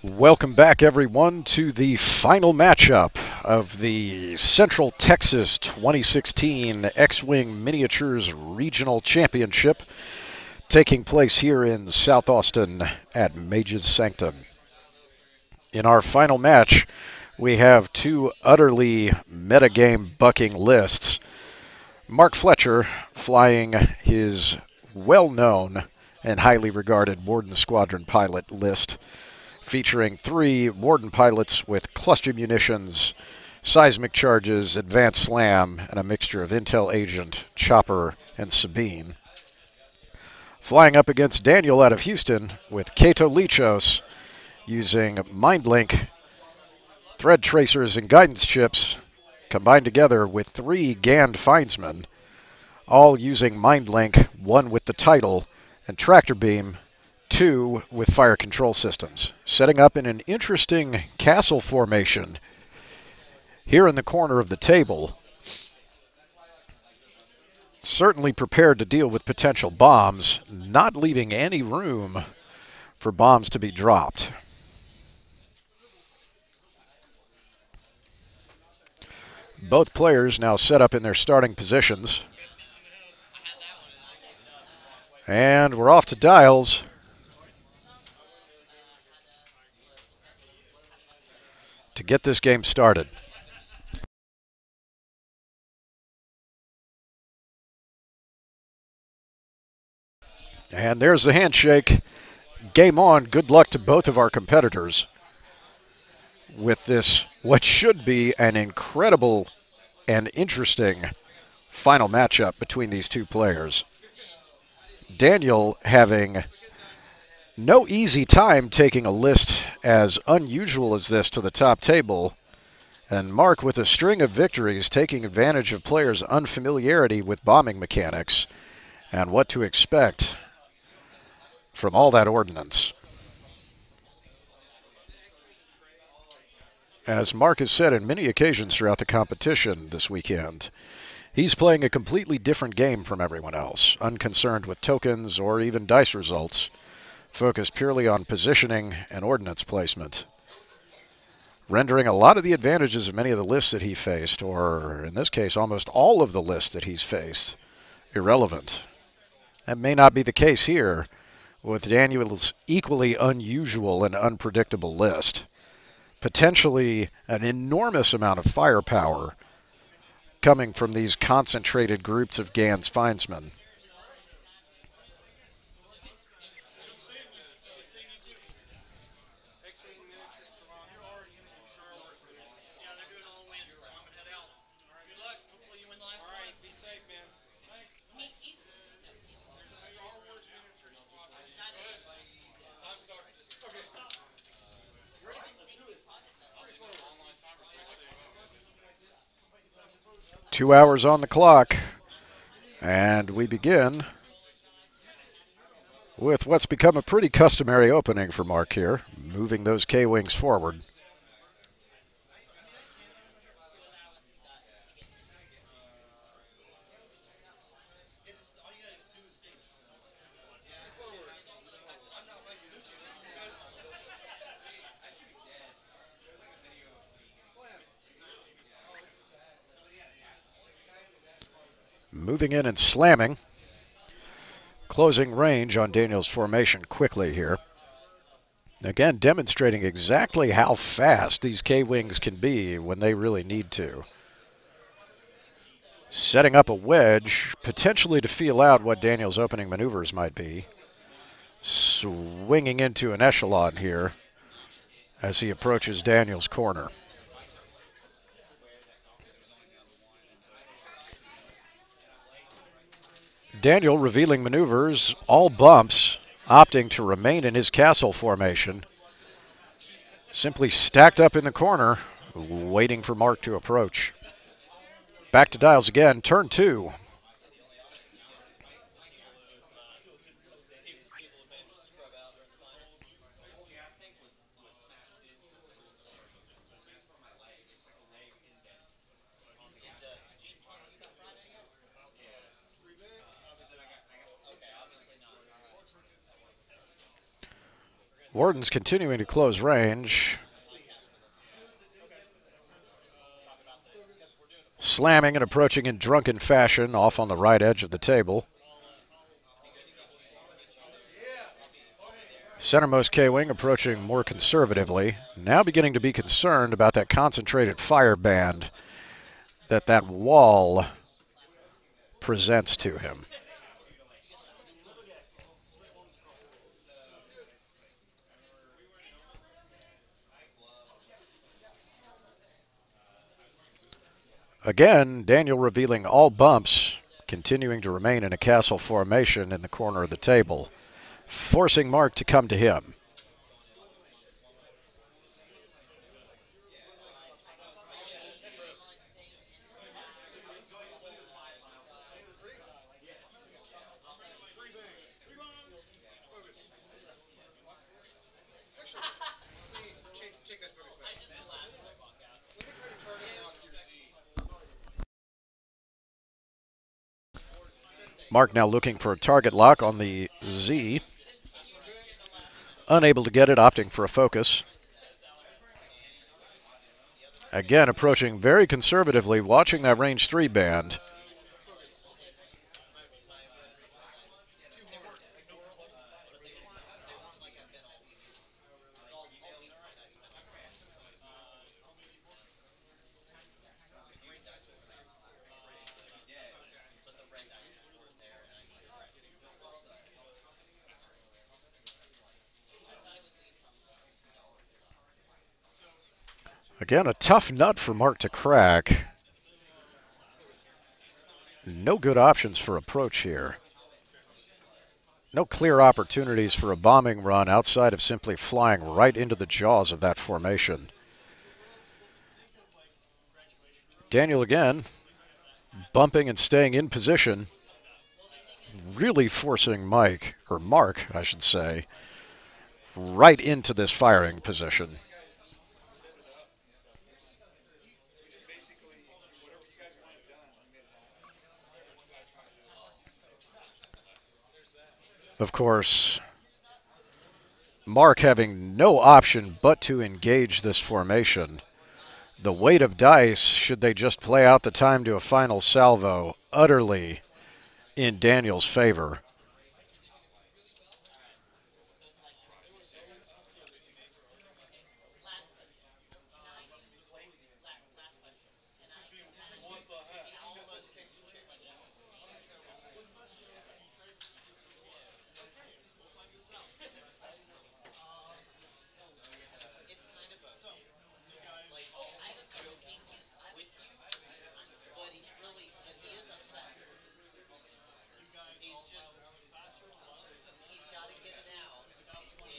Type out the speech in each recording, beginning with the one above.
Welcome back, everyone, to the final matchup of the Central Texas 2016 X-Wing Miniatures Regional Championship taking place here in South Austin at Mage's Sanctum. In our final match, we have two utterly metagame bucking lists. Mark Fletcher flying his well-known and highly regarded Warden Squadron pilot list, featuring three Warden pilots with cluster munitions, seismic charges, advanced slam, and a mixture of Intel Agent, Chopper, and Sabine. Flying up against Daniel out of Houston with Kato Lichos using MindLink, thread tracers, and guidance chips combined together with three Gand Findsmen, all using MindLink, one with the title, and Tractor Beam, two with fire control systems, setting up in an interesting castle formation here in the corner of the table. Certainly prepared to deal with potential bombs, not leaving any room for bombs to be dropped. Both players now set up in their starting positions. And we're off to dials. To get this game started. And there's the handshake. Game on. Good luck to both of our competitors with this, what should be an incredible and interesting final matchup between these two players. Daniel having no easy time taking a list as unusual as this to the top table, and Mark with a string of victories taking advantage of players' unfamiliarity with bombing mechanics and what to expect from all that ordnance. As Mark has said on many occasions throughout the competition this weekend, he's playing a completely different game from everyone else, unconcerned with tokens or even dice results, focused purely on positioning and ordnance placement, rendering a lot of the advantages of many of the lists that he faced, or in this case almost all of the lists that he's faced, irrelevant. That may not be the case here with Daniel's equally unusual and unpredictable list. Potentially an enormous amount of firepower coming from these concentrated groups of Gans Findsmen. Two hours on the clock, and we begin with what's become a pretty customary opening for Mark here, moving those K-Wings forward. Moving in and slamming. Closing range on Daniel's formation quickly here. Again, demonstrating exactly how fast these K-Wings can be when they really need to. Setting up a wedge, potentially to feel out what Daniel's opening maneuvers might be. Swinging into an echelon here as he approaches Daniel's corner. Daniel revealing maneuvers, all bumps, opting to remain in his castle formation. Simply stacked up in the corner, waiting for Mark to approach. Back to dials again, turn two. Warden's continuing to close range. Slamming and approaching in drunken fashion off on the right edge of the table. Centermost K-Wing approaching more conservatively, now beginning to be concerned about that concentrated fire band that wall presents to him. Again, Daniel revealing all bumps, continuing to remain in a castle formation in the corner of the table, forcing Mark to come to him. Mark now looking for a target lock on the Z. Unable to get it, opting for a focus. Again, approaching very conservatively, watching that range 3 band. Again, a tough nut for Mark to crack. No good options for approach here. No clear opportunities for a bombing run outside of simply flying right into the jaws of that formation. Daniel again, bumping and staying in position, really forcing Mark, I should say, right into this firing position. Of course, Mark having no option but to engage this formation. The weight of dice, should they just play out the time to a final salvo, utterly in Daniel's favor.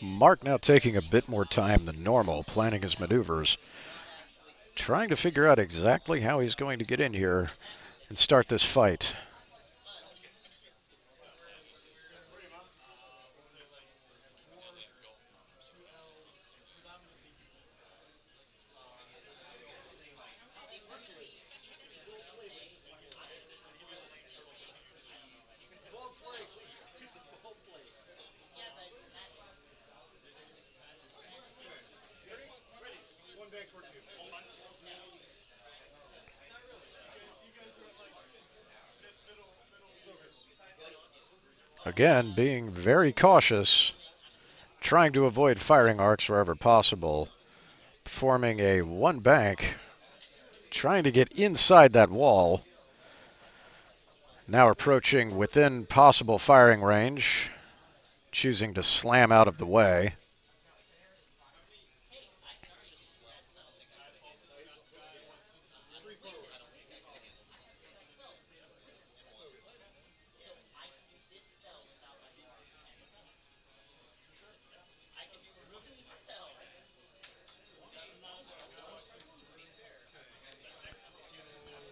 Mark now taking a bit more time than normal, planning his maneuvers, trying to figure out exactly how he's going to get in here and start this fight. Again, being very cautious, trying to avoid firing arcs wherever possible, forming a one bank, trying to get inside that wall. Now approaching within possible firing range, choosing to slam out of the way.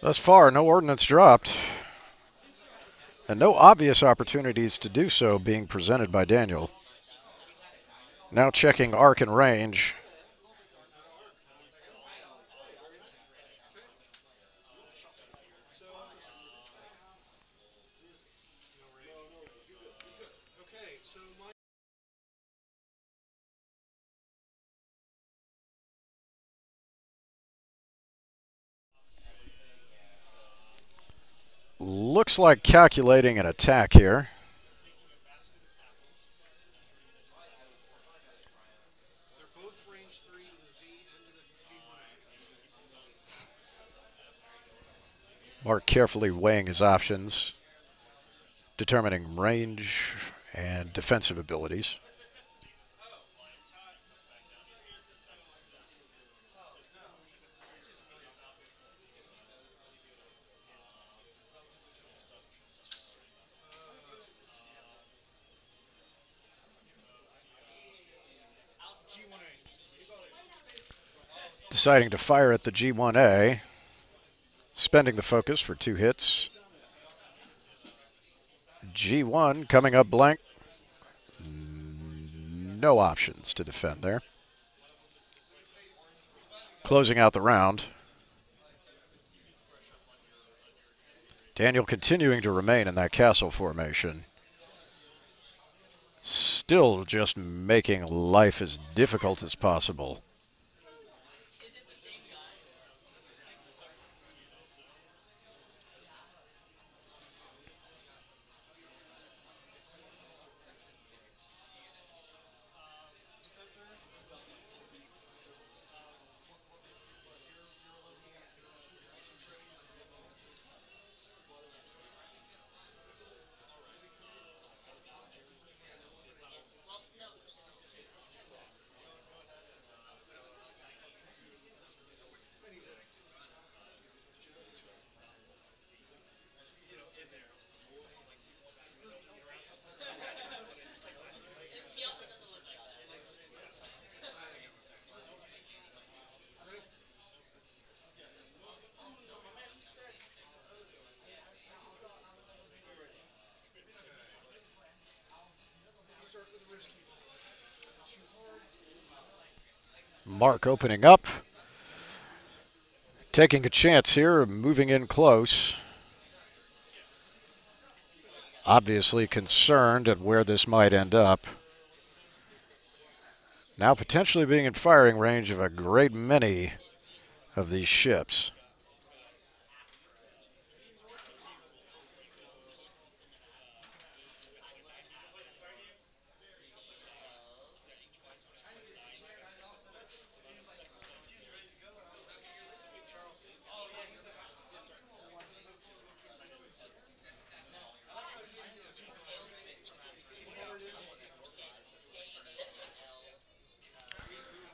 Thus far, no ordnance dropped, and no obvious opportunities to do so being presented by Daniel. Now checking arc and range. looks like calculating an attack here. Mark carefully weighing his options, determining range and defensive abilities. Deciding to fire at the G1A, spending the focus for 2 hits. G1 coming up blank. No options to defend there. Closing out the round. Daniel continuing to remain in that castle formation. Still just making life as difficult as possible. Mark opening up. Taking a chance here, moving in close. Obviously concerned at where this might end up. Now potentially being in firing range of a great many of these ships.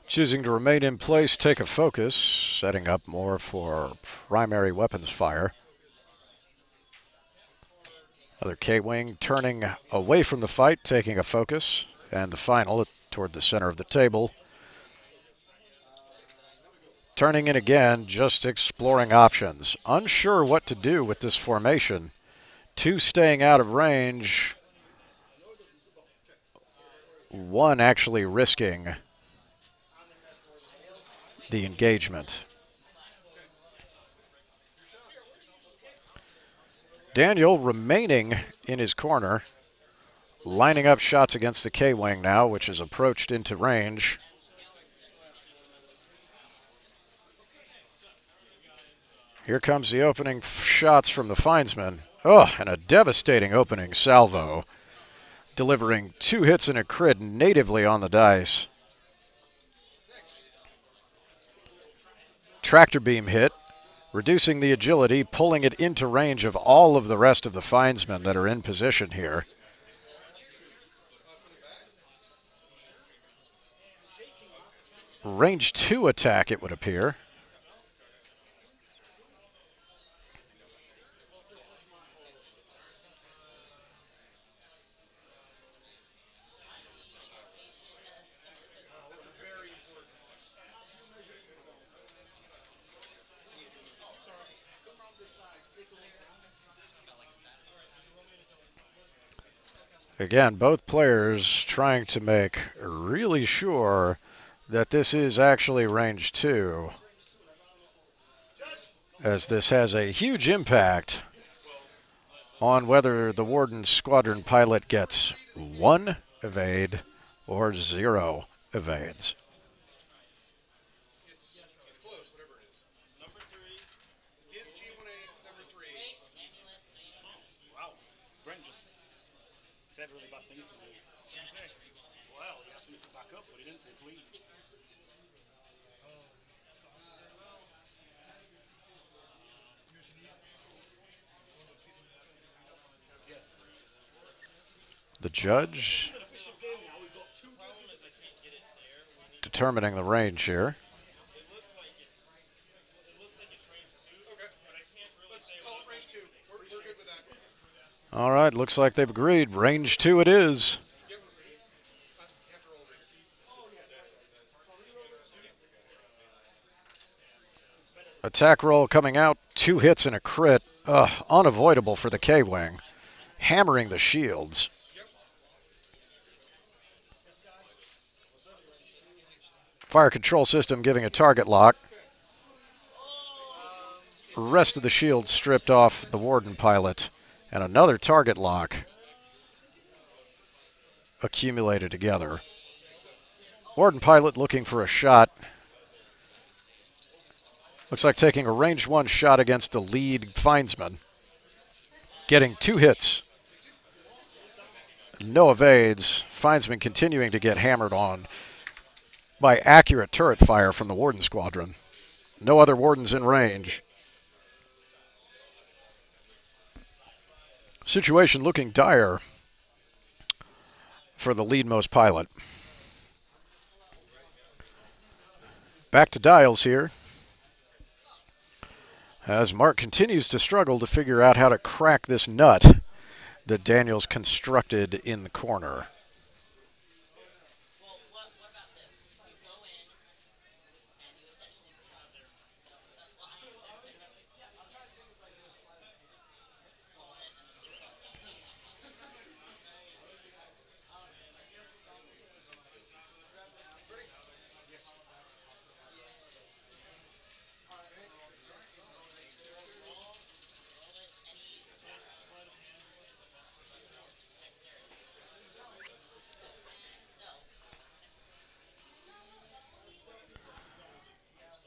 Choosing to remain in place, take a focus, setting up more for primary weapons fire. Other K-Wing turning away from the fight, taking a focus, and the final toward the center of the table. Turning in again, just exploring options. Unsure what to do with this formation. 2 staying out of range. 1 actually risking the engagement. Daniel remaining in his corner, lining up shots against the K-Wing now, which has approached into range. Here comes the opening shots from the Findsman. Oh, and a devastating opening salvo, delivering 2 hits and a crit natively on the dice. Tractor beam hit, reducing the agility, pulling it into range of all of the rest of the Findsmen that are in position here. Range 2 attack, it would appear. Again, both players trying to make really sure that this is actually range 2, as this has a huge impact on whether the Warden's squadron pilot gets 1 evade or 0 evades. The judge determining the range here. All right, looks like they've agreed. Range 2 it is. Attack roll coming out, 2 hits and a crit. Unavoidable for the K-Wing. Hammering the shields. Fire control system giving a target lock. Rest of the shield stripped off the Warden pilot. And another target lock accumulated together. Warden pilot looking for a shot. Looks like taking a range 1 shot against the lead Findsman. Getting 2 hits. No evades. Findsman continuing to get hammered on by accurate turret fire from the Warden squadron. No other Wardens in range. Situation looking dire for the leadmost pilot. Back to dials here, as Mark continues to struggle to figure out how to crack this nut that Daniel's constructed in the corner.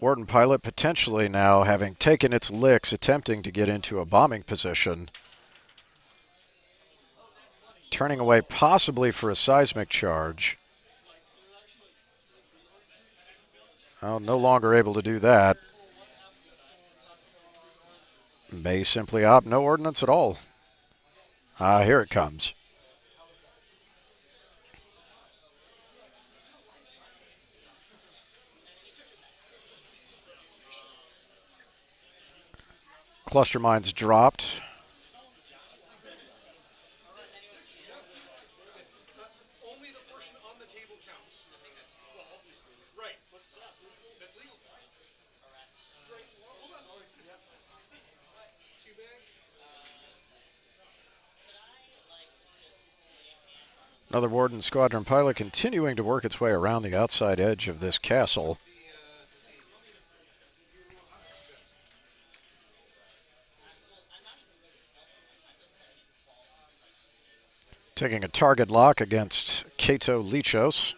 Warden pilot potentially now having taken its licks, attempting to get into a bombing position. Turning away possibly for a seismic charge. Oh, no longer able to do that. May simply opt no ordnance at all. Here it comes. Cluster mines dropped. Another Warden squadron pilot continuing to work its way around the outside edge of this castle. Taking a target lock against Kato Lichos.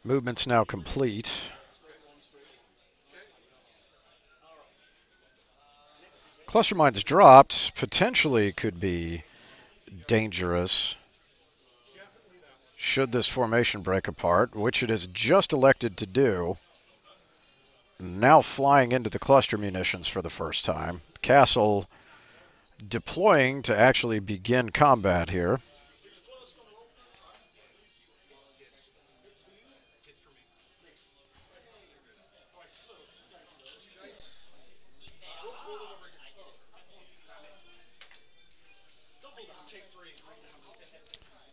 Movement's now complete. Cluster mines dropped. Potentially could be dangerous should this formation break apart, which it has just elected to do. Now flying into the cluster munitions for the first time. Castle deploying to actually begin combat here.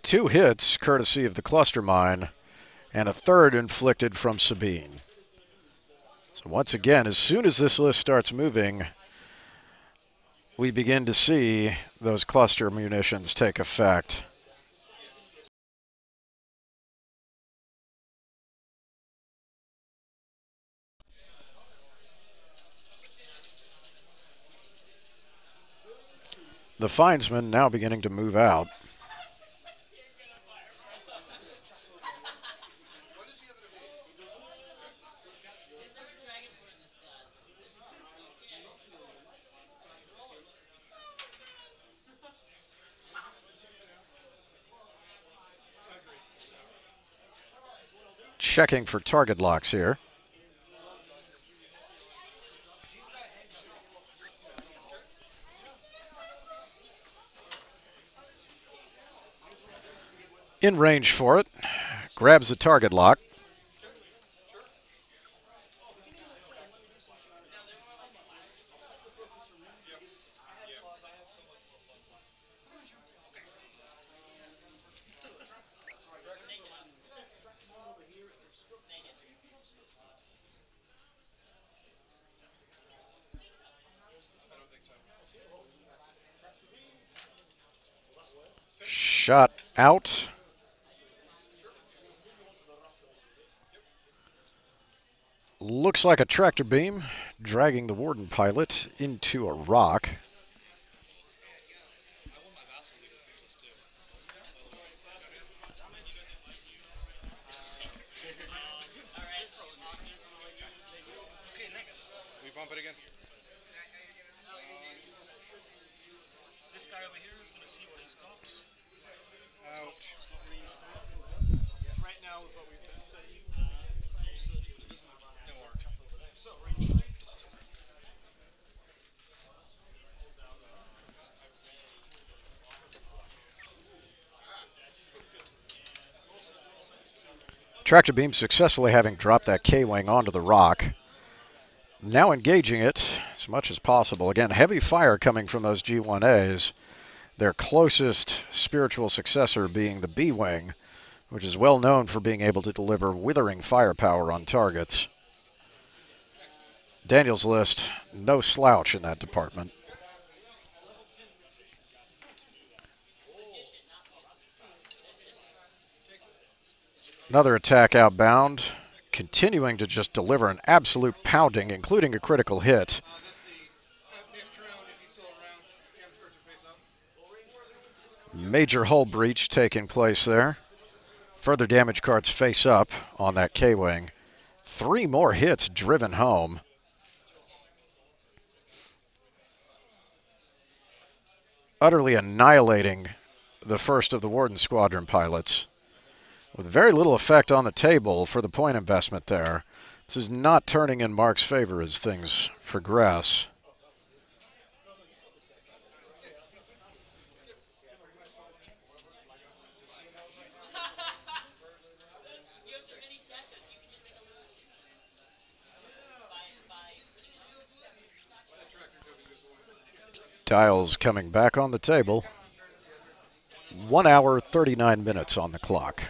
Two hits, courtesy of the cluster mine, and a third inflicted from Sabine. So once again, as soon as this list starts moving, we begin to see those cluster munitions take effect. The Finesman now beginning to move out. Checking for target locks here. In range for it. Grabs the target lock. Shot out. Looks like a tractor beam, dragging the Warden pilot into a rock. This guy over here is going to see what he's got. Right now, with what we've been studying, it doesn't have a chapter over there. So, range 5. Tractor beam successfully having dropped that K-wing onto the rock. Now engaging it as much as possible. Again, heavy fire coming from those G1As. Their closest spiritual successor being the B-wing, which is well known for being able to deliver withering firepower on targets. Daniel's List, no slouch in that department. Another attack outbound, continuing to just deliver an absolute pounding, including a critical hit. Major hull breach taking place there. Further damage cards face up on that K-wing. 3 more hits driven home. Utterly annihilating the first of the Warden Squadron pilots, with very little effect on the table for the point investment there. This is not turning in Mark's favor as things progress. Dials coming back on the table. 1 hour, 39 minutes on the clock.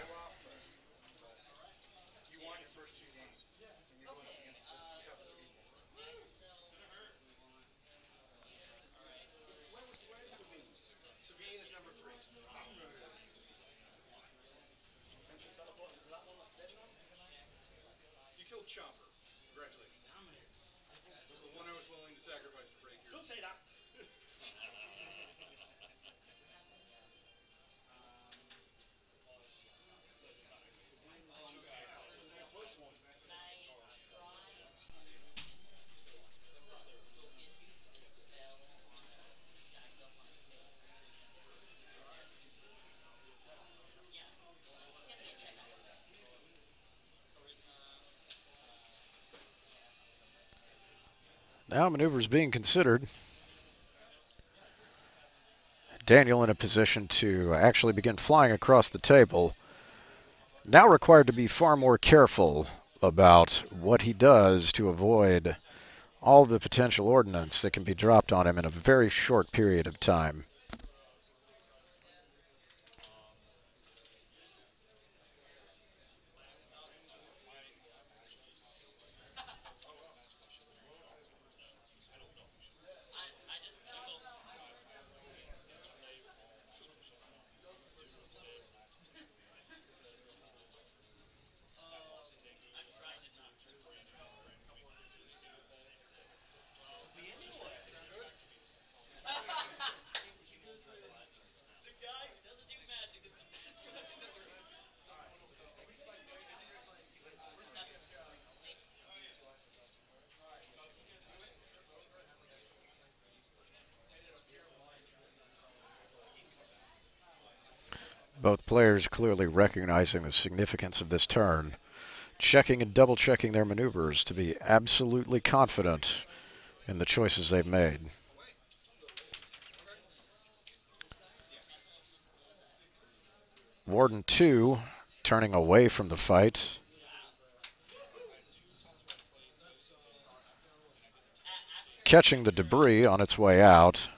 Now maneuvers being considered. Daniel in a position to actually begin flying across the table. Now required to be far more careful about what he does to avoid all the potential ordnance that can be dropped on him in a very short period of time. Both players clearly recognizing the significance of this turn, checking and double checking their maneuvers to be absolutely confident in the choices they've made. Warden 2 turning away from the fight. Catching the debris on its way out.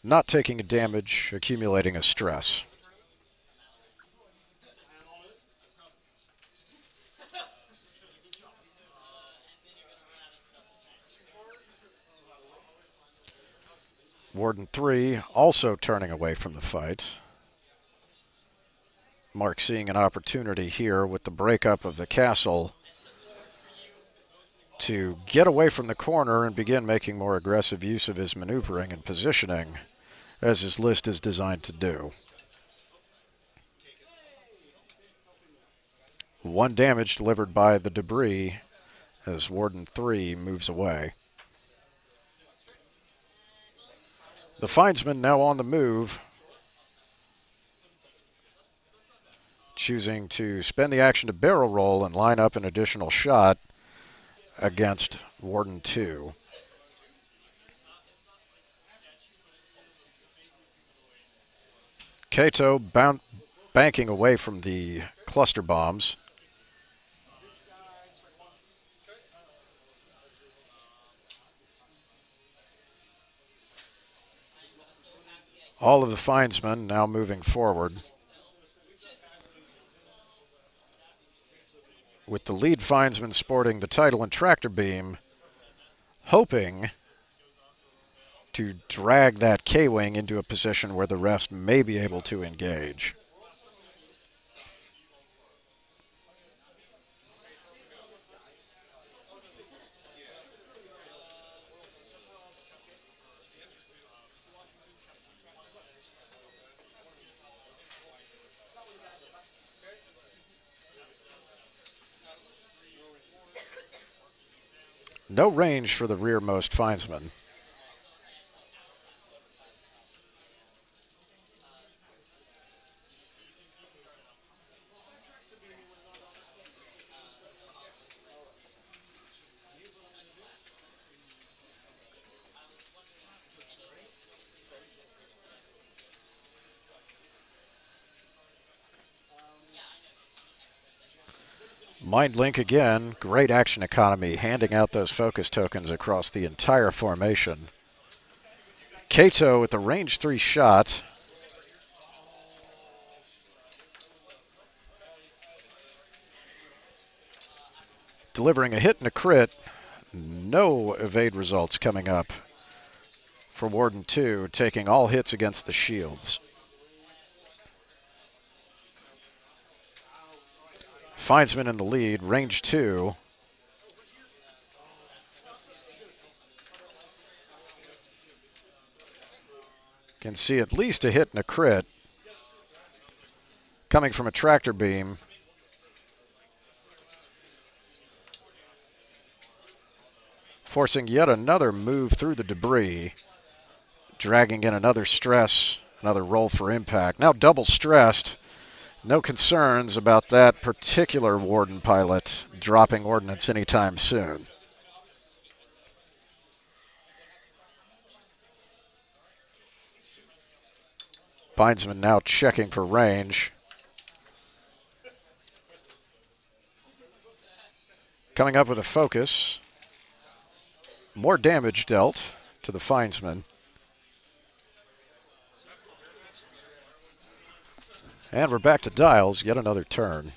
Not taking a damage, accumulating a stress. Warden 3 also turning away from the fight. Mark seeing an opportunity here with the breakup of the castle to get away from the corner and begin making more aggressive use of his maneuvering and positioning, as his list is designed to do. 1 damage delivered by the debris as Warden 3 moves away. The Findsman now on the move, choosing to spend the action to barrel roll and line up an additional shot against Warden 2. Kato banking away from the cluster bombs. All of the Findsmen now moving forward, with the lead Findsman sporting the title and tractor beam, hoping to drag that K-Wing into a position where the rest may be able to engage. No range for the rearmost Findsman. Mind Link again, great action economy, handing out those focus tokens across the entire formation. Kato with the range 3 shot. Delivering a hit and a crit. No evade results coming up for Warden 2, taking all hits against the shields. Findsman in the lead, range 2. Can see at least a hit and a crit coming from a tractor beam. Forcing yet another move through the debris. Dragging in another stress, another roll for impact. Now double stressed. No concerns about that particular Warden pilot dropping ordnance anytime soon. Findsman now checking for range. Coming up with a focus. More damage dealt to the Findsman. And we're back to dials, yet another turn.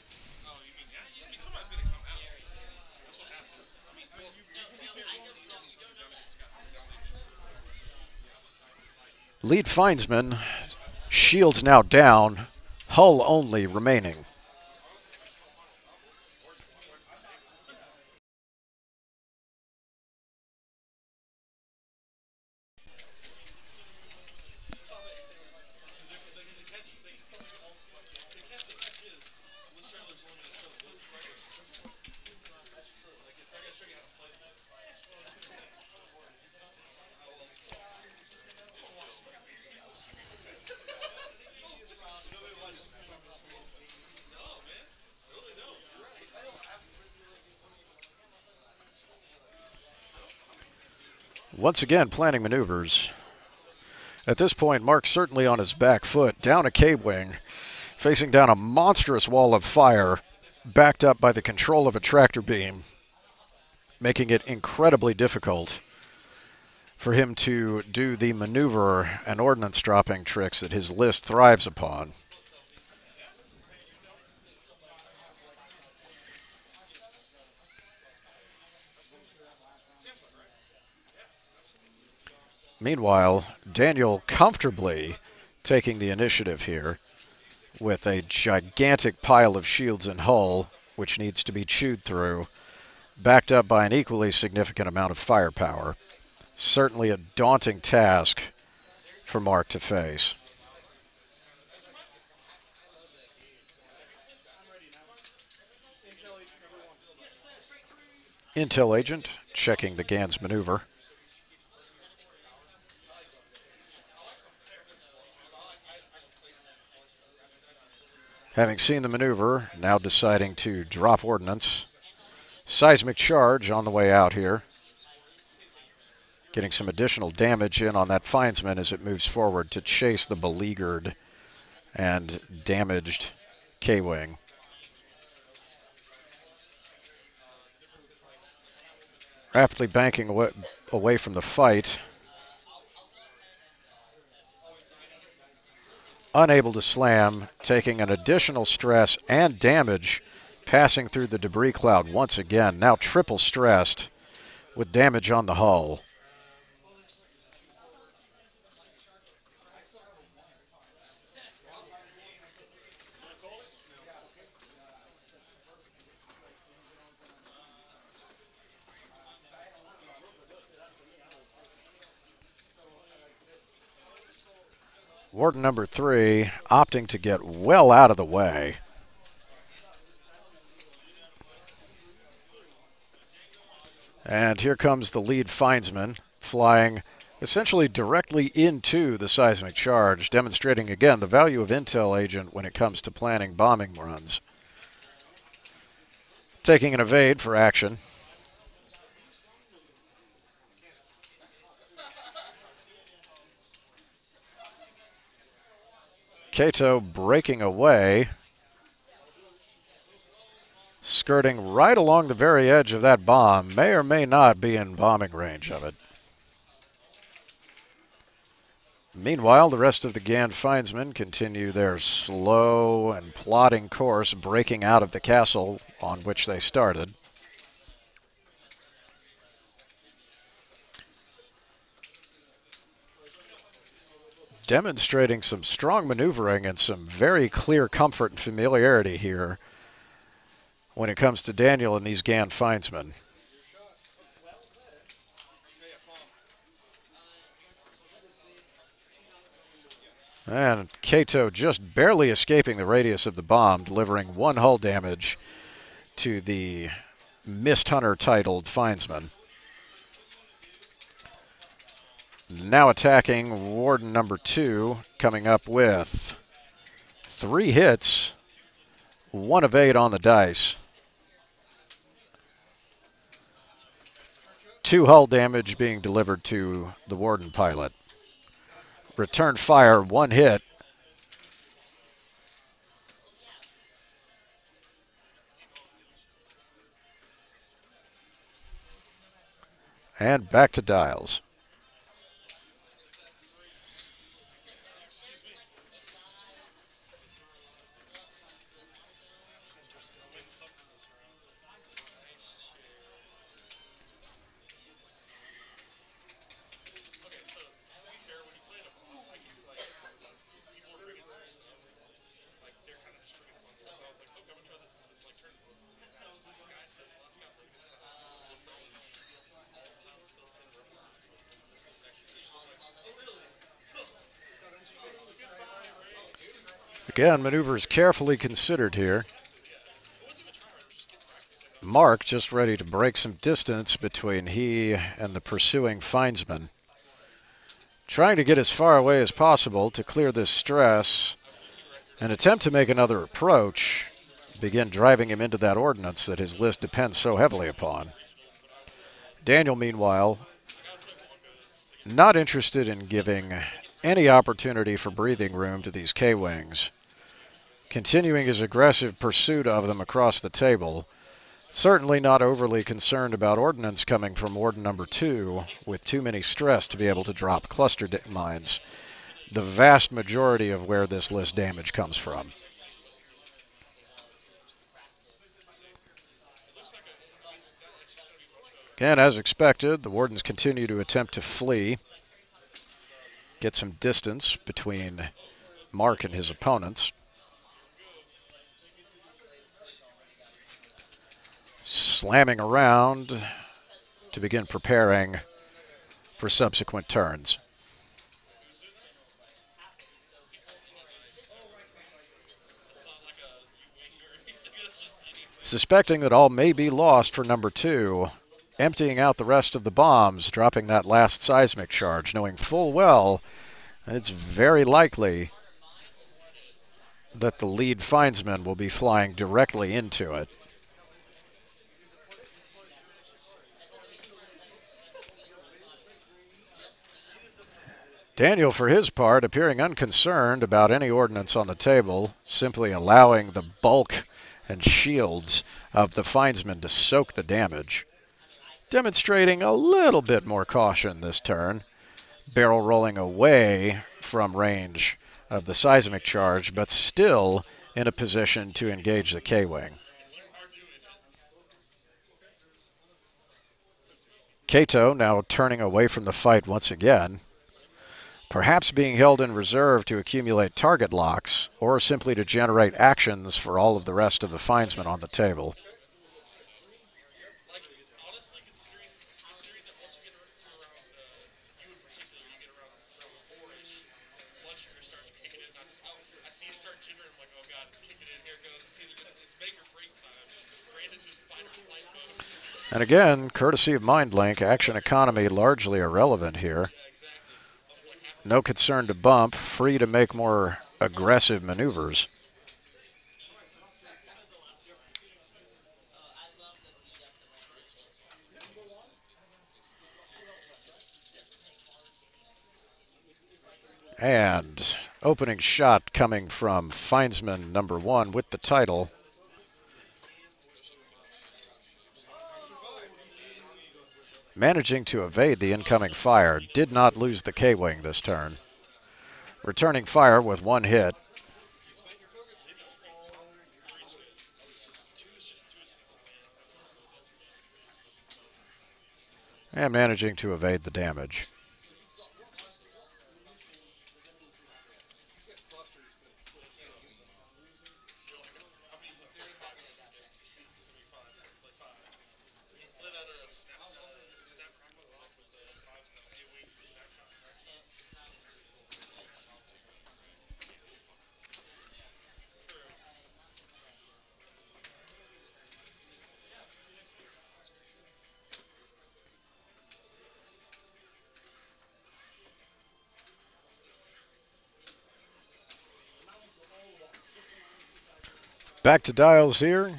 Lead Findsman, shields now down, hull only remaining. Once again, planning maneuvers. At this point, Mark's certainly on his back foot, down a K-wing, facing down a monstrous wall of fire, backed up by the control of a tractor beam, making it incredibly difficult for him to do the maneuver and ordnance dropping tricks that his list thrives upon. Meanwhile, Daniel comfortably taking the initiative here with a gigantic pile of shields and hull, which needs to be chewed through, backed up by an equally significant amount of firepower. Certainly a daunting task for Mark to face. Intel agent checking the GAN's maneuver. Having seen the maneuver, now deciding to drop ordnance. Seismic charge on the way out here. Getting some additional damage in on that Findsman as it moves forward to chase the beleaguered and damaged K-Wing. Rapidly banking away from the fight. Unable to slam, taking an additional stress and damage, passing through the debris cloud once again, now triple stressed with damage on the hull. Warden number 3 opting to get well out of the way. And here comes the lead Findsman, flying essentially directly into the seismic charge, demonstrating again the value of Intel agent when it comes to planning bombing runs. Taking an evade for action. Kato breaking away, skirting right along the very edge of that bomb, may or may not be in bombing range of it. Meanwhile, the rest of the GAN Findsmen continue their slow and plodding course, breaking out of the castle on which they started. Demonstrating some strong maneuvering and some very clear comfort and familiarity here when it comes to Daniel and these GAN Findsmen. And Kato just barely escaping the radius of the bomb, delivering one hull damage to the Mist Hunter titled Findsman. Now attacking Warden number 2, coming up with 3 hits, 1 of 8 on the dice. 2 hull damage being delivered to the Warden pilot. Return fire, 1 hit. And back to dials. Again, maneuvers carefully considered here. Mark just ready to break some distance between he and the pursuing Findsman. Trying to get as far away as possible to clear this stress and attempt to make another approach, begin driving him into that ordnance that his list depends so heavily upon. Daniel, meanwhile, not interested in giving any opportunity for breathing room to these K-Wings. Continuing his aggressive pursuit of them across the table. Certainly not overly concerned about ordnance coming from Warden number 2 with too many stress to be able to drop cluster mines. The vast majority of where this list damage comes from. Again, as expected, the Wardens continue to attempt to flee. Get some distance between Mark and his opponents. Slamming around to begin preparing for subsequent turns. Suspecting that all may be lost for number 2, emptying out the rest of the bombs, dropping that last seismic charge, knowing full well that it's very likely that the lead findsman will be flying directly into it. Daniel, for his part, appearing unconcerned about any ordnance on the table, simply allowing the bulk and shields of the findsman to soak the damage. Demonstrating a little bit more caution this turn. Barrel rolling away from range of the seismic charge, but still in a position to engage the K-Wing. Kato now turning away from the fight once again. Perhaps being held in reserve to accumulate target locks, or simply to generate actions for all of the rest of the findsmen on the table. And again, courtesy of MindLink, action economy largely irrelevant here. No concern to bump, free to make more aggressive maneuvers. And opening shot coming from findsman number 1 with the title. Managing to evade the incoming fire, did not lose the K-Wing this turn. Returning fire with 1 hit. And managing to evade the damage. Back to dials here.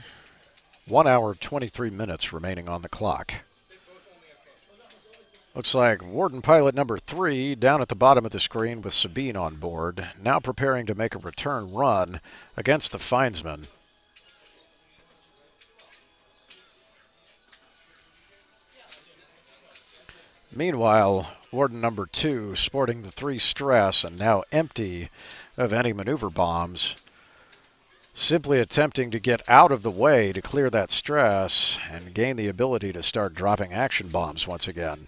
1 hour, 23 minutes remaining on the clock. Looks like Warden pilot number 3 down at the bottom of the screen with Sabine on board, now preparing to make a return run against the findsman. Meanwhile, Warden number 2 sporting the 3 stress and now empty of any maneuver bombs, simply attempting to get out of the way to clear that stress and gain the ability to start dropping action bombs once again.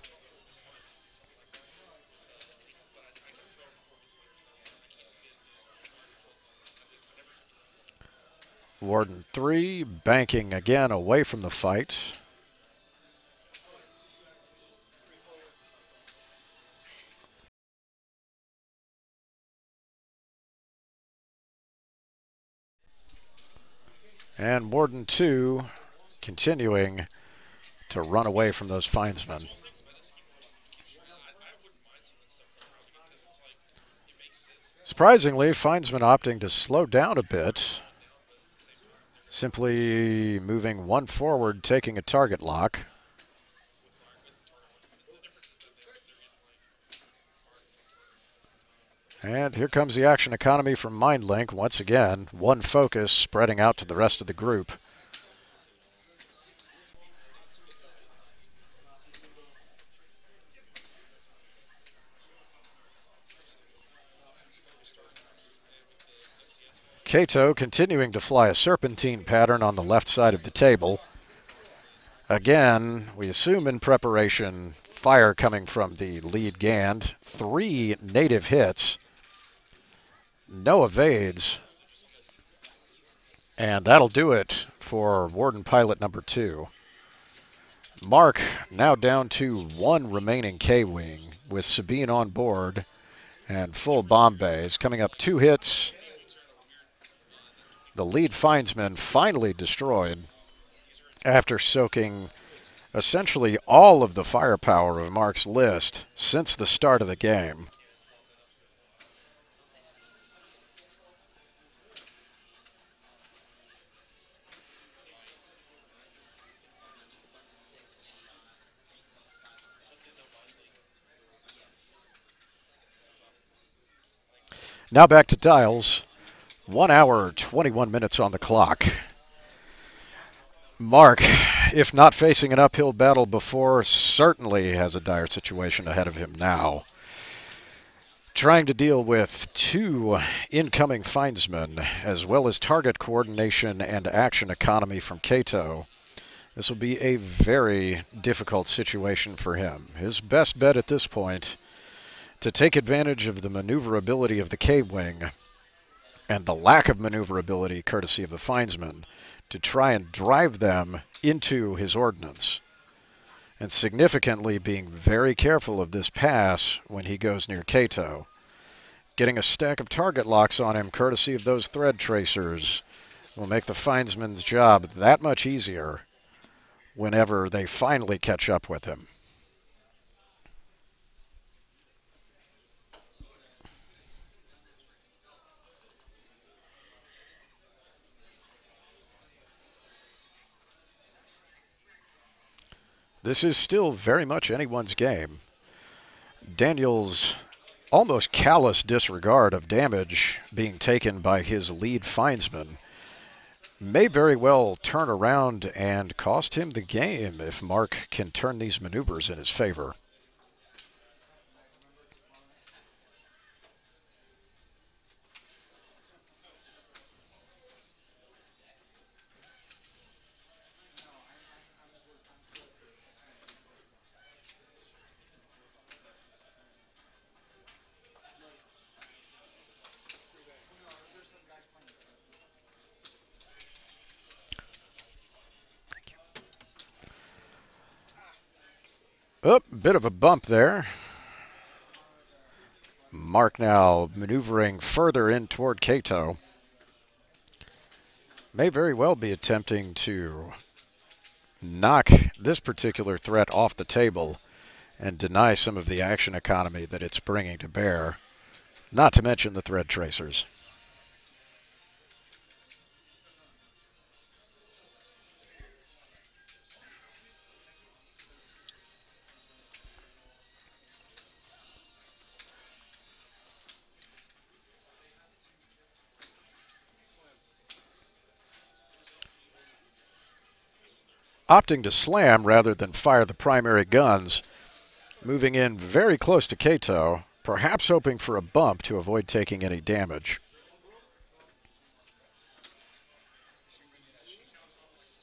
Warden 3 banking again away from the fight. And Warden 2 continuing to run away from those findsmen. Surprisingly, findsmen opting to slow down a bit. Simply moving 1 forward, taking a target lock. And here comes the action economy from MindLink once again. One focus spreading out to the rest of the group. Kato continuing to fly a serpentine pattern on the left side of the table. Again, we assume in preparation, fire coming from the lead Gand. 3 native hits, no evades, and that'll do it for Warden Pilot number 2. Mark now down to 1 remaining K-Wing with Sabine on board and full bomb bays. Coming up 2 hits. The lead Findsman finally destroyed after soaking essentially all of the firepower of Mark's list since the start of the game. Now back to dials. 1 hour, 21 minutes on the clock. Mark, if not facing an uphill battle before, certainly has a dire situation ahead of him now. Trying to deal with 2 incoming Findsmen, as well as target coordination and action economy from Kato. This will be a very difficult situation for him. His best bet at this point, to take advantage of the maneuverability of the K-Wing and the lack of maneuverability courtesy of the Findsman, to try and drive them into his ordnance. And significantly being very careful of this pass when he goes near Kato. Getting a stack of target locks on him courtesy of those thread tracers will make the Findsman's job that much easier whenever they finally catch up with him. This is still very much anyone's game. Daniel's almost callous disregard of damage being taken by his lead Findsman may very well turn around and cost him the game if Mark can turn these maneuvers in his favor. Oh, bit of a bump there. Mark now maneuvering further in toward Kato. May very well be attempting to knock this particular threat off the table and deny some of the action economy that it's bringing to bear, not to mention the thread tracers. Opting to slam rather than fire the primary guns, moving in very close to Kato, perhaps hoping for a bump to avoid taking any damage.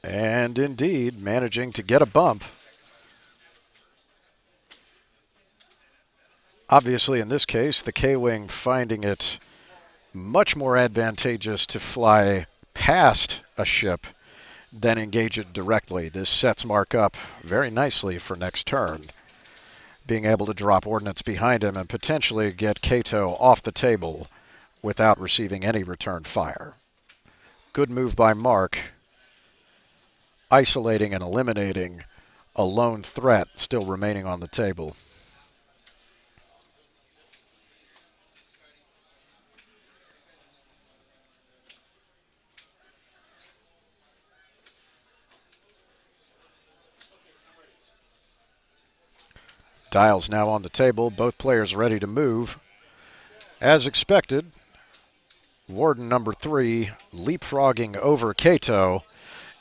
And indeed, managing to get a bump. Obviously, in this case, the K-Wing finding it much more advantageous to fly past a ship than engage it directly. This sets Mark up very nicely for next turn, being able to drop ordnance behind him and potentially get Kato off the table without receiving any return fire. Good move by Mark, isolating and eliminating a lone threat still remaining on the table. Dials now on the table, both players ready to move. As expected, Warden number 3 leapfrogging over Kato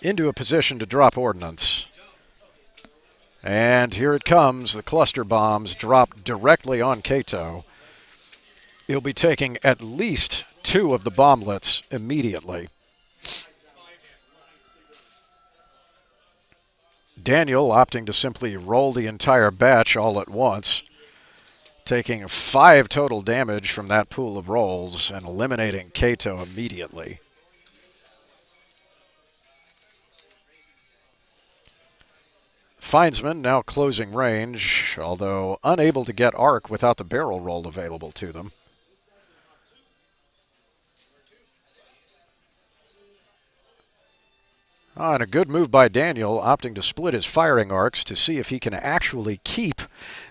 into a position to drop ordnance. And here it comes. The cluster bombs drop directly on Kato. He'll be taking at least 2 of the bomblets immediately. Daniel opting to simply roll the entire batch all at once, taking 5 total damage from that pool of rolls and eliminating Kato immediately. Findsman now closing range, although unable to get arc without the barrel roll available to them. And a good move by Daniel, opting to split his firing arcs to see if he can actually keep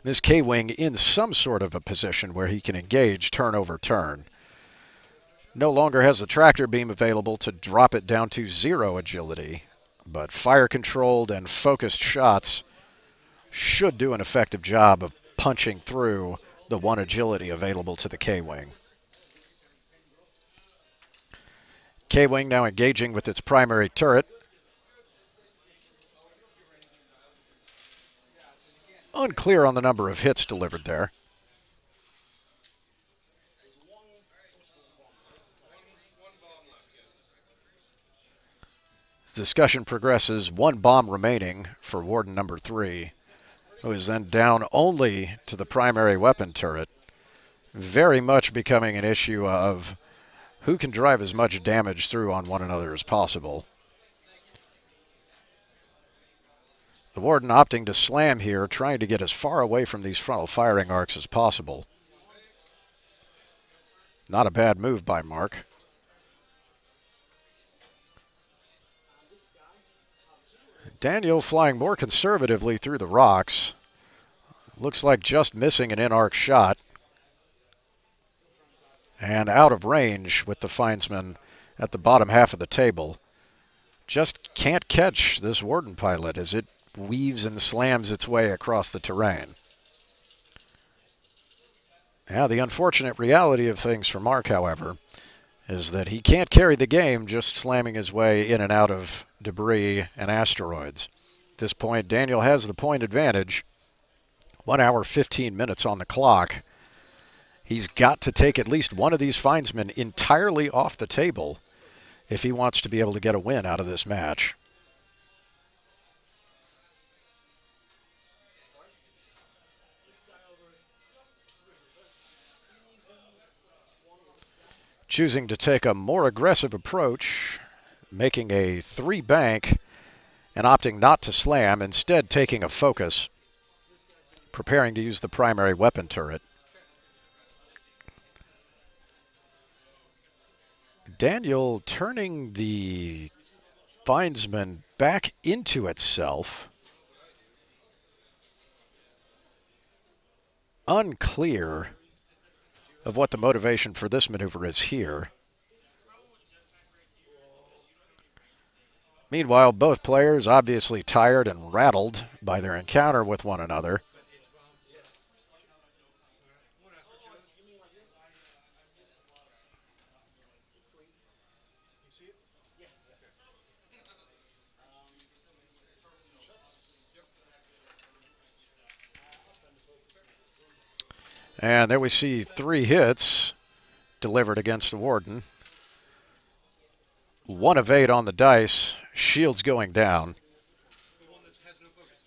this K-Wing in some sort of a position where he can engage turn over turn. No longer has the tractor beam available to drop it down to 0 agility, but fire-controlled and focused shots should do an effective job of punching through the 1 agility available to the K-Wing. K-Wing now engaging with its primary turret. Unclear on the number of hits delivered there. Discussion progresses. 1 bomb remaining for Warden number 3, who is then down only to the primary weapon turret. Very much becoming an issue of who can drive as much damage through on one another as possible. The Warden opting to slam here, trying to get as far away from these frontal firing arcs as possible. Not a bad move by Mark. Daniel flying more conservatively through the rocks. Looks like just missing an in-arc shot. And out of range with the Findsman at the bottom half of the table. Just can't catch this Warden pilot as it weaves and slams its way across the terrain. Now, the unfortunate reality of things for Mark, however, is that he can't carry the game just slamming his way in and out of debris and asteroids. At this point, Daniel has the point advantage. 1 hour, 15 minutes on the clock. He's got to take at least one of these Findsmen entirely off the table if he wants to be able to get a win out of this match. Choosing to take a more aggressive approach, making a 3 bank and opting not to slam, instead taking a focus, preparing to use the primary weapon turret. Daniel turning the Findsman back into itself. Unclear of what the motivation for this maneuver is here. Meanwhile, both players obviously tired and rattled by their encounter with one another. And there we see 3 hits delivered against the Warden. 1 of 8 on the dice. Shields going down.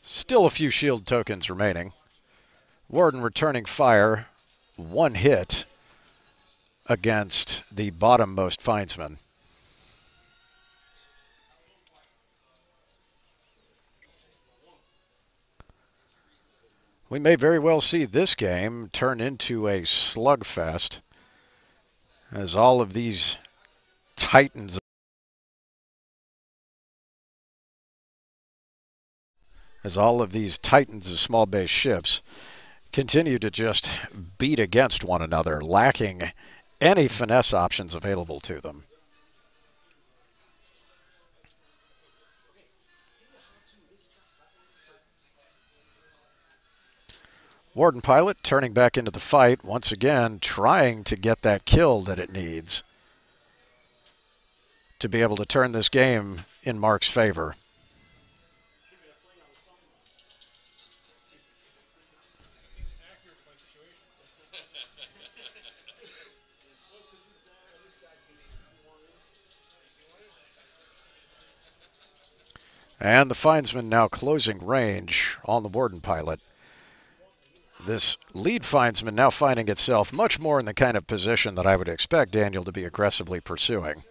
Still a few shield tokens remaining. Warden returning fire. 1 hit against the bottommost Findsman. We may very well see this game turn into a slugfest as all of these titans of small base ships continue to just beat against one another, lacking any finesse options available to them. Warden Pilot turning back into the fight, once again trying to get that kill that it needs to be able to turn this game in Mark's favor. And the Findsman now closing range on the Warden Pilot. This lead Findsman now finding itself much more in the kind of position that I would expect Daniel to be aggressively pursuing.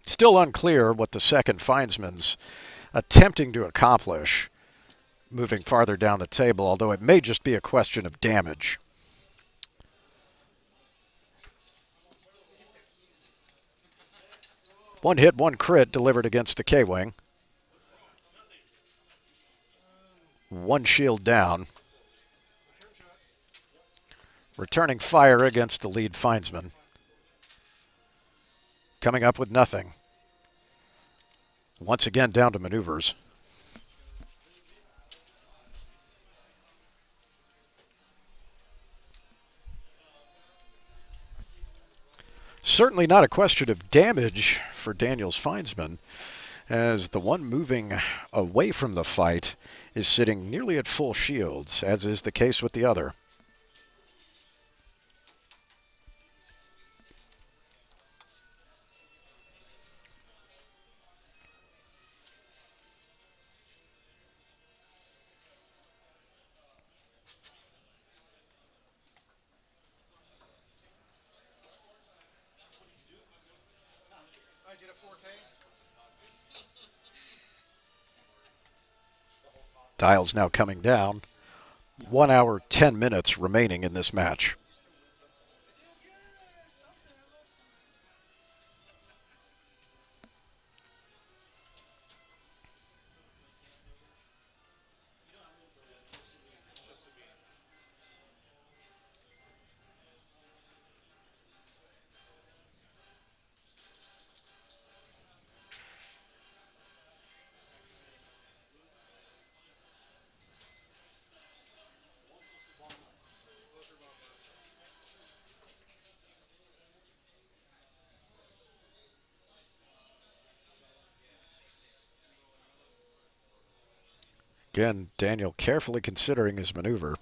Still unclear what the second Findsman's attempting to accomplish moving farther down the table, although it may just be a question of damage. One hit, one crit delivered against the K-Wing. One shield down. Returning fire against the lead Findsman. Coming up with nothing. Once again down to maneuvers. Certainly not a question of damage for Daniel's Findsman, as the one moving away from the fight is sitting nearly at full shields, as is the case with the other. Dials now coming down. 1 hour, 10 minutes remaining in this match. Again, Daniel carefully considering his maneuver.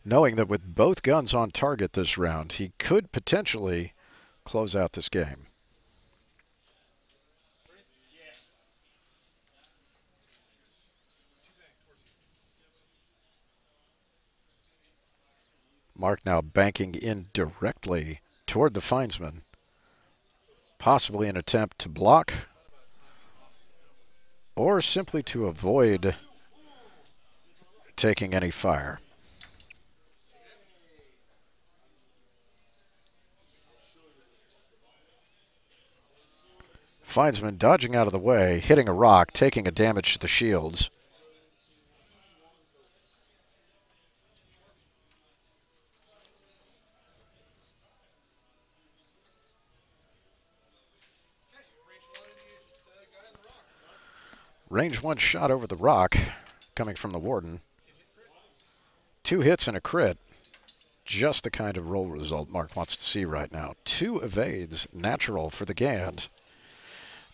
Knowing that with both guns on target this round, he could potentially close out this game. Mark now banking in directly toward the Findsman. Possibly an attempt to block or simply to avoid taking any fire. Findsman dodging out of the way, hitting a rock, taking a damage to the shields. Range one shot over the rock coming from the Warden. 2 hits and a crit. Just the kind of roll result Mark wants to see right now. 2 evades, natural for the Gand.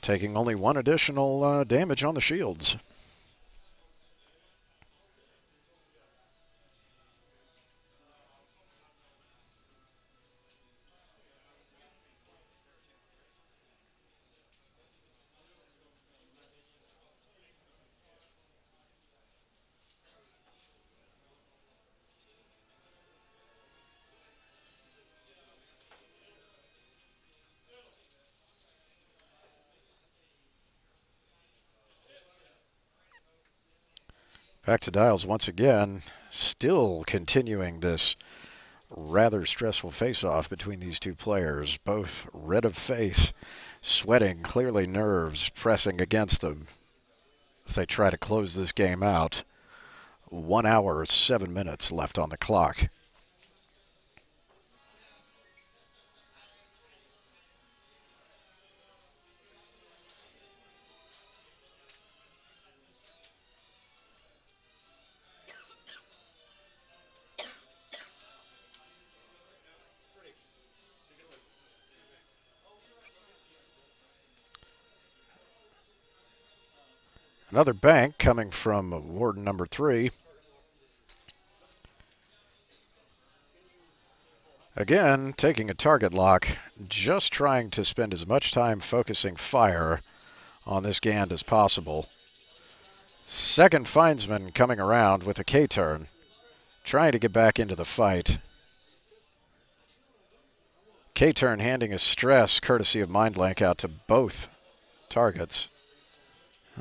Taking only 1 additional damage on the shields. Back to dials once again, still continuing this rather stressful face-off between these two players. Both red of face, sweating, clearly nerves pressing against them as they try to close this game out. 1 hour, 7 minutes left on the clock. Another bank coming from Warden number 3. Again, taking a target lock, just trying to spend as much time focusing fire on this Gand as possible. Second Findsman coming around with a K-turn, trying to get back into the fight. K-turn handing a stress courtesy of Mind Blank out to both targets.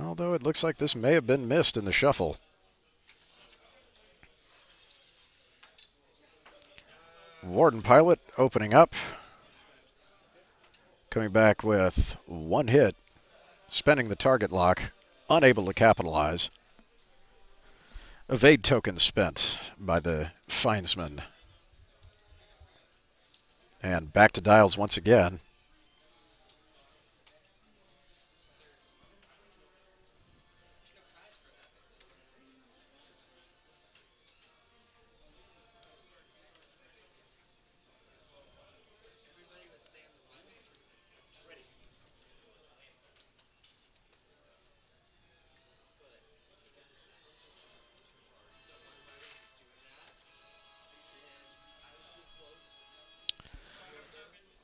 Although it looks like this may have been missed in the shuffle. Warden Pilot opening up. Coming back with one hit. Spending the target lock. Unable to capitalize. Evade token spent by the Findsman. And back to dials once again.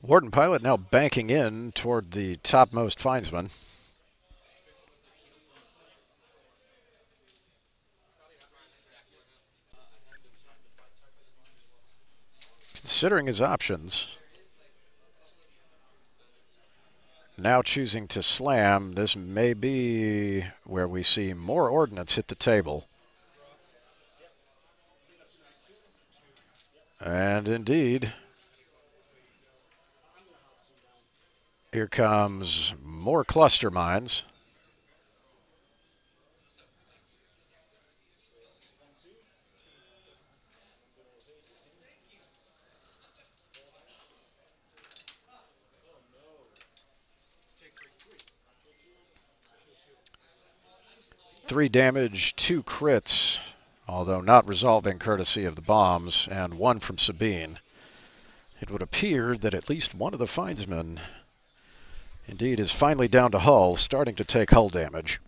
Warden Pilot now banking in toward the topmost Findsman. Considering his options. Now choosing to slam. This may be where we see more ordnance hit the table. And indeed, here comes more cluster mines. Three damage, two crits, although not resolving courtesy of the bombs, and one from Sabine. It would appear that at least one of the Findsmen indeed is finally down to hull, starting to take hull damage.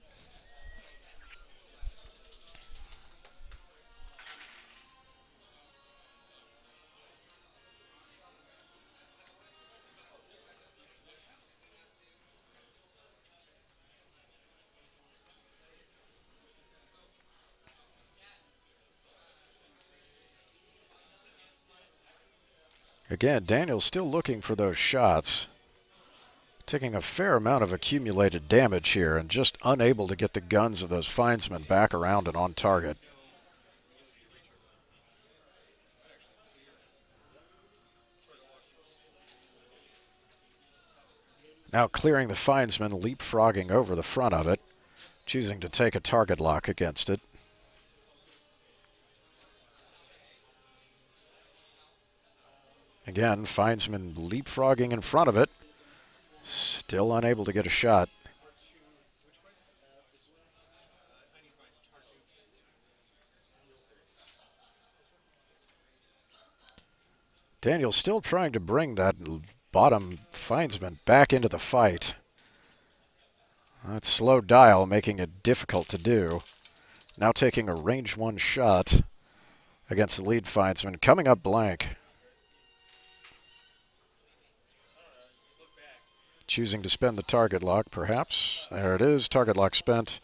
Again, Daniel's still looking for those shots. Taking a fair amount of accumulated damage here and just unable to get the guns of those Findsmen back around and on target. Now clearing the Findsman, leapfrogging over the front of it, choosing to take a target lock against it. Again, Findsman leapfrogging in front of it, still unable to get a shot. Daniel still trying to bring that bottom Findsman back into the fight. That slow dial making it difficult to do. Now taking a range 1 shot against the lead Findsman, coming up blank. Choosing to spend the target lock, perhaps. There it is, target lock spent.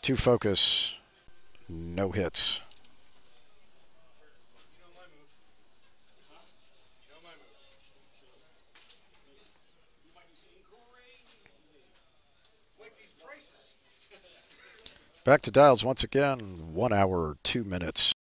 2 focus, no hits. Back to dials once again, 1 hour, 2 minutes.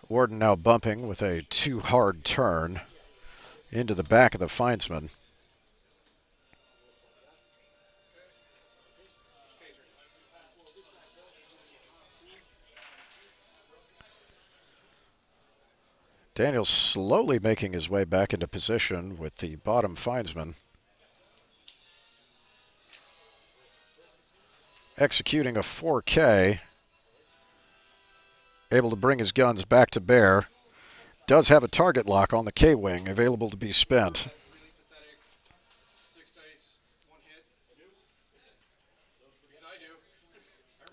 Warden now bumping with a too hard turn into the back of the Findsman. Daniel's slowly making his way back into position with the bottom Findsman. Executing a 4K. Able to bring his guns back to bear. Does have a target lock on the K-Wing available to be spent.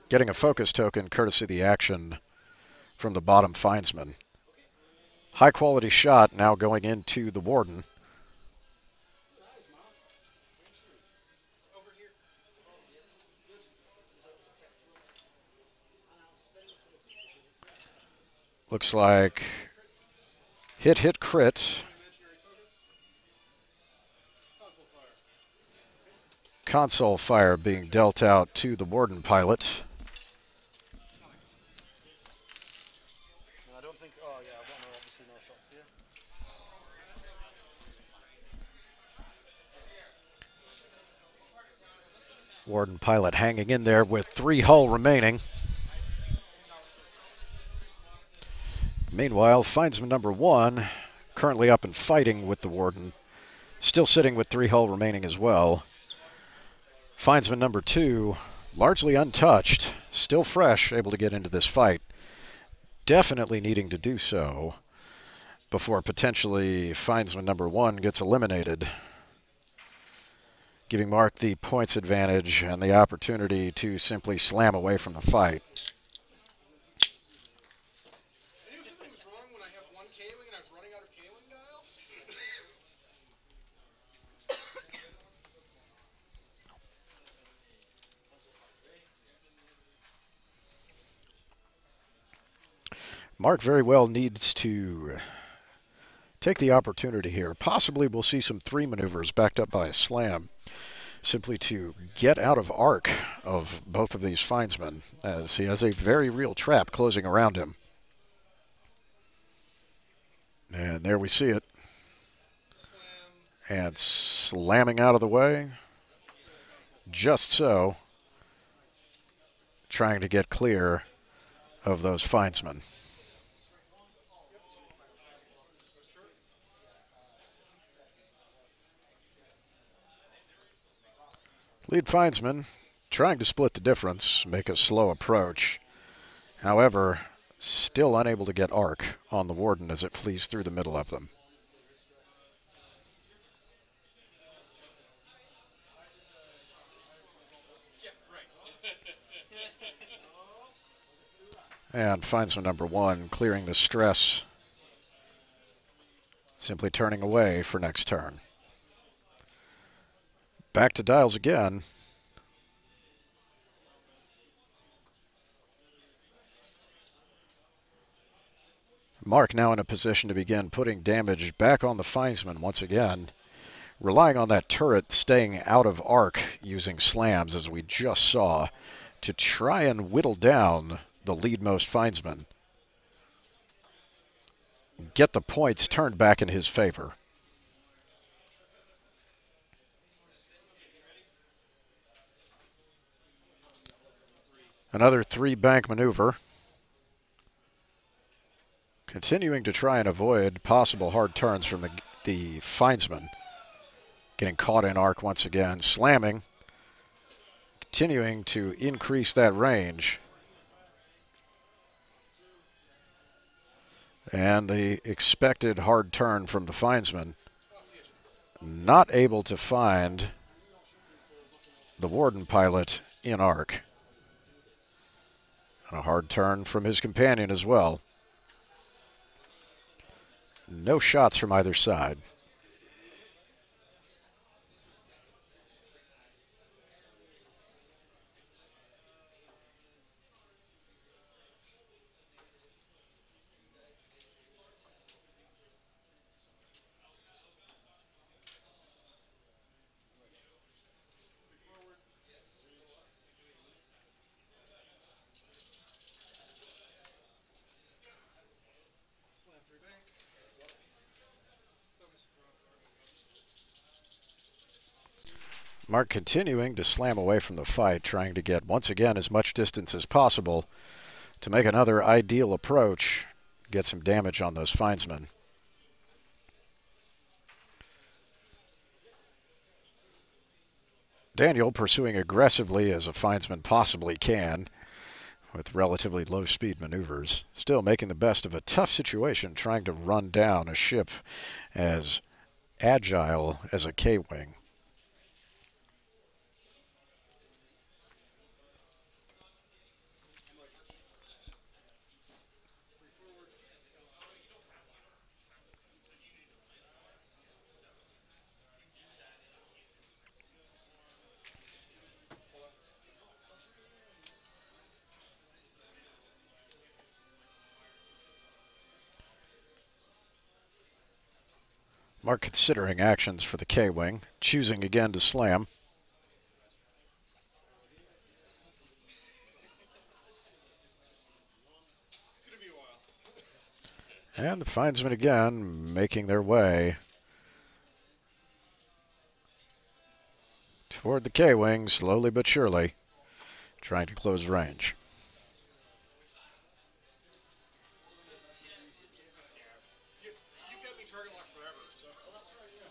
Getting a focus token courtesy of the action from the bottom Findsman. High quality shot now going into the Warden. Looks like hit, crit. Console fire being dealt out to the Warden pilot. I don't think. Oh yeah, I've got no, obviously no shots here. Warden pilot hanging in there with 3 hull remaining. Meanwhile, Findsman number 1, currently up and fighting with the Warden, still sitting with 3 hull remaining as well. Findsman number 2, largely untouched, still fresh, able to get into this fight. Definitely needing to do so before potentially Findsman number 1 gets eliminated, giving Mark the points advantage and the opportunity to simply slam away from the fight. I knew something was wrong when I have one K-Wing and I was running out of K-Wing dials. Mark very well needs to take the opportunity here. Possibly we'll see some 3 maneuvers backed up by a slam, simply to get out of arc of both of these Findsmen, as he has a very real trap closing around him. And there we see it. And slamming out of the way. Just so. Trying to get clear of those Findsmen. Lead Findsman trying to split the difference, make a slow approach. However, still unable to get arc on the Warden as it flees through the middle of them. And Findsman number 1 clearing the stress. Simply turning away for next turn. Back to dials again. Mark now in a position to begin putting damage back on the Findsman once again. Relying on that turret staying out of arc using slams, as we just saw, to try and whittle down the leadmost Findsman. Get the points turned back in his favor. Another 3 bank maneuver. Continuing to try and avoid possible hard turns from the Findsman. Getting caught in arc once again. Slamming. Continuing to increase that range. And the expected hard turn from the Findsman. Not able to find the Warden pilot in arc. And a hard turn from his companion as well. No shots from either side. Mark continuing to slam away from the fight, trying to get, once again, as much distance as possible to make another ideal approach get some damage on those Findsmen. Daniel pursuing aggressively as a Findsman possibly can, with relatively low speed maneuvers, still making the best of a tough situation trying to run down a ship as agile as a K-Wing. Mark considering actions for the K-Wing, choosing again to slam. It's gonna be a while. And the Findsmen again making their way toward the K-Wing, slowly but surely, trying to close range. You've got me target locked forever, so. Well, that's right, yeah.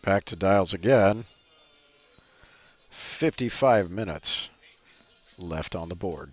Back to dials again. 55 minutes left on the board.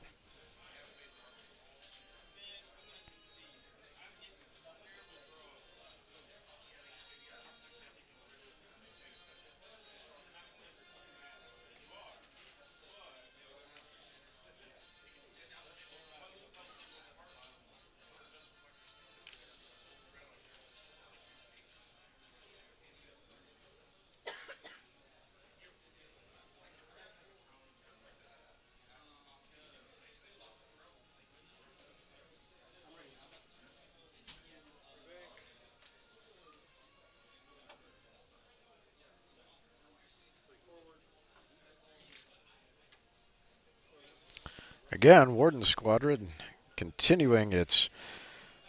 Again, Warden Squadron continuing its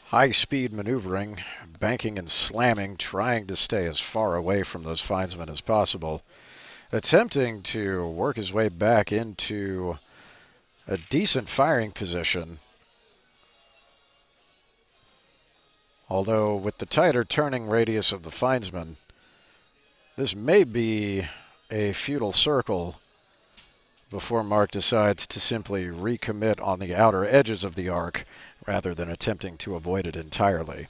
high-speed maneuvering, banking and slamming, trying to stay as far away from those Findsmen as possible, attempting to work his way back into a decent firing position. Although with the tighter turning radius of the Findsmen, this may be a futile circle before Mark decides to simply recommit on the outer edges of the arc rather than attempting to avoid it entirely.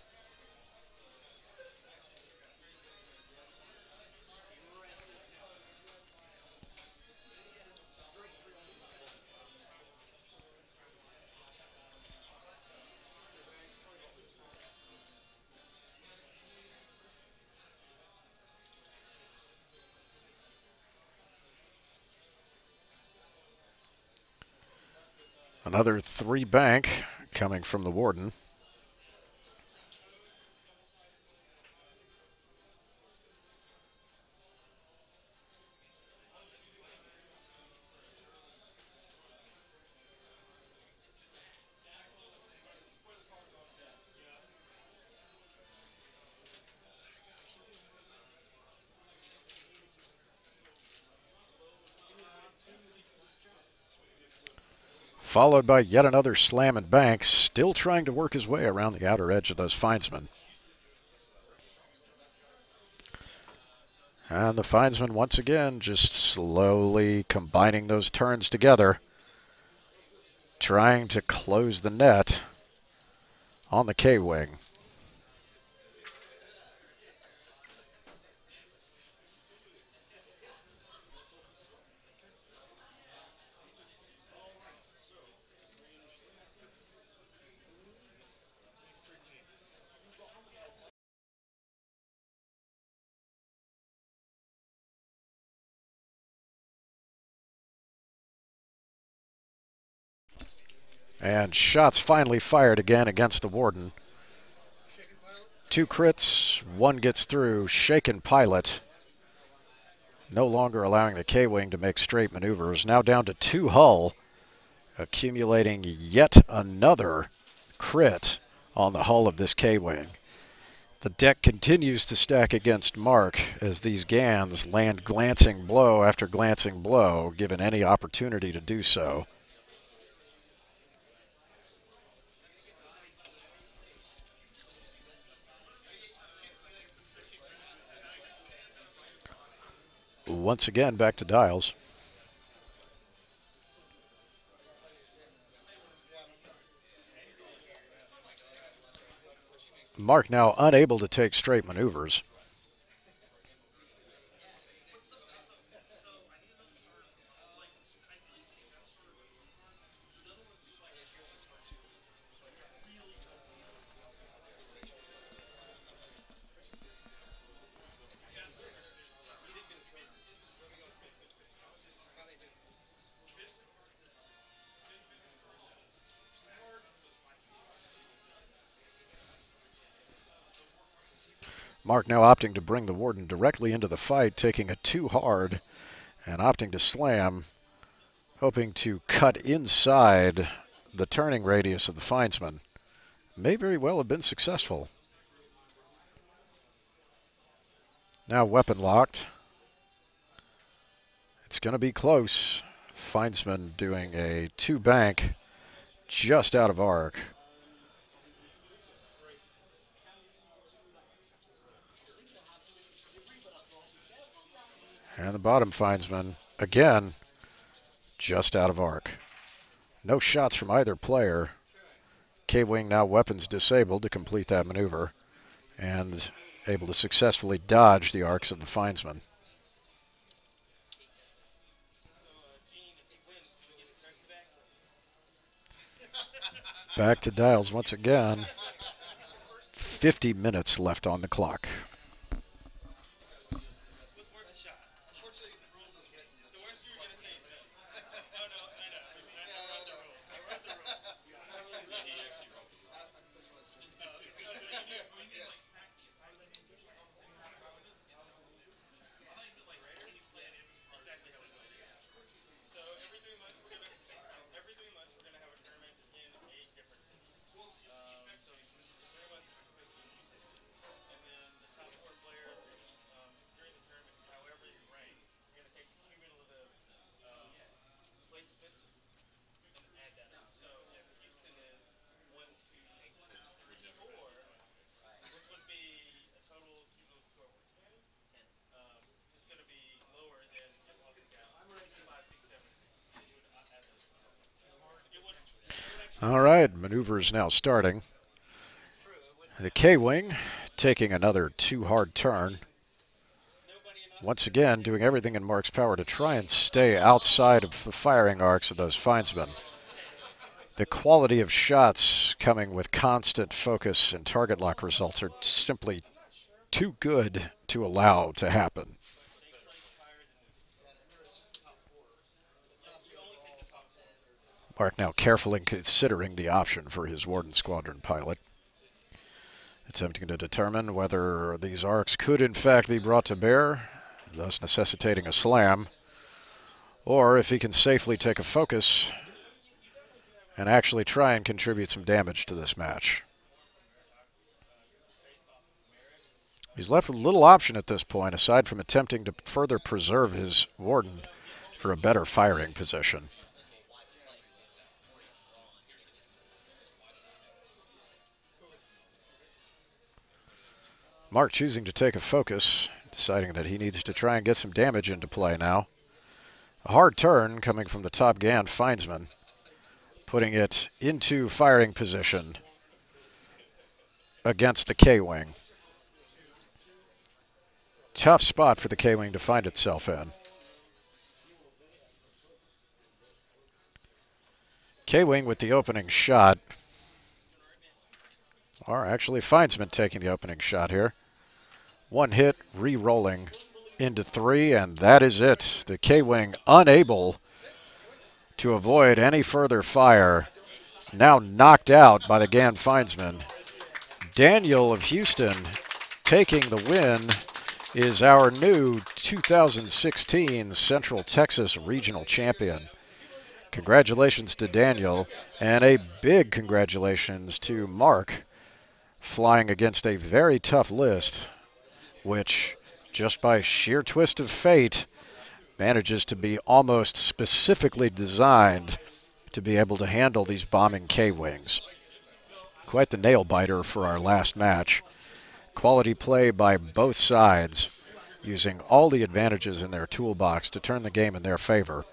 Another 3 bank coming from the Warden. Followed by yet another slam and bank, still trying to work his way around the outer edge of those Findsmen. And the Findsman once again just slowly combining those turns together, trying to close the net on the K-Wing. And shots finally fired again against the Warden. 2 crits, 1 gets through. Shaken Pilot. No longer allowing the K-Wing to make straight maneuvers. Now down to 2 hull. Accumulating yet another crit on the hull of this K-Wing. The deck continues to stack against Mark as these Gans land glancing blow after glancing blow, given any opportunity to do so. Once again, back to Dials. Mark now unable to take straight maneuvers. Mark now opting to bring the Warden directly into the fight, taking a 2 hard and opting to slam, hoping to cut inside the turning radius of the Findsman. May very well have been successful. Now weapon locked. It's going to be close. Findsman doing a 2 bank just out of arc. And the bottom Findsman, again, just out of arc. No shots from either player. K-Wing now weapons disabled to complete that maneuver and able to successfully dodge the arcs of the Findsman. Back to Dials once again. 50 minutes left on the clock. All right, maneuvers now starting. The K-Wing taking another 2 hard turn. Once again, doing everything in Mark's power to try and stay outside of the firing arcs of those Findsmen. The quality of shots coming with constant focus and target lock results are simply too good to allow to happen. Mark now carefully considering the option for his Warden Squadron pilot, attempting to determine whether these arcs could in fact be brought to bear, thus necessitating a slam, or if he can safely take a focus and actually try and contribute some damage to this match. He's left with little option at this point, aside from attempting to further preserve his Warden for a better firing position. Mark choosing to take a focus, deciding that he needs to try and get some damage into play now. A hard turn coming from the top Gan Findsman, putting it into firing position against the K-Wing. Tough spot for the K-Wing to find itself in. K-Wing with the opening shot. Or actually Findsman taking the opening shot here. 1 hit, re-rolling into 3, and that is it. The K-Wing unable to avoid any further fire. Now knocked out by the Gan Findsman. Daniel of Houston taking the win is our new 2016 Central Texas Regional Champion. Congratulations to Daniel, and a big congratulations to Mark flying against a very tough list, which, just by sheer twist of fate, manages to be almost specifically designed to be able to handle these bombing K-Wings. Quite the nail-biter for our last match. Quality play by both sides, using all the advantages in their toolbox to turn the game in their favor.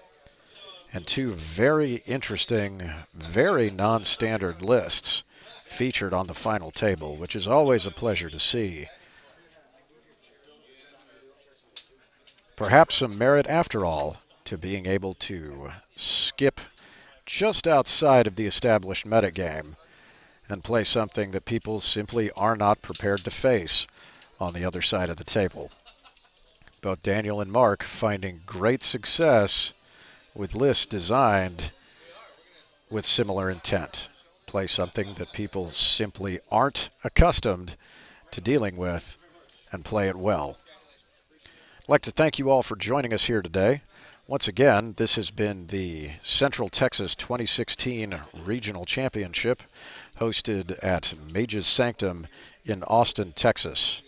And two very interesting, very non-standard lists featured on the final table, which is always a pleasure to see. Perhaps some merit, after all, to being able to skip just outside of the established metagame and play something that people simply are not prepared to face on the other side of the table. Both Daniel and Mark finding great success with lists designed with similar intent. Play something that people simply aren't accustomed to dealing with and play it well. I'd like to thank you all for joining us here today. Once again, this has been the Central Texas 2016 Regional Championship, hosted at Mage's Sanctum in Austin, Texas.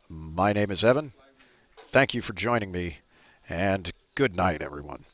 My name is Evan. Thank you for joining me, and good night, everyone.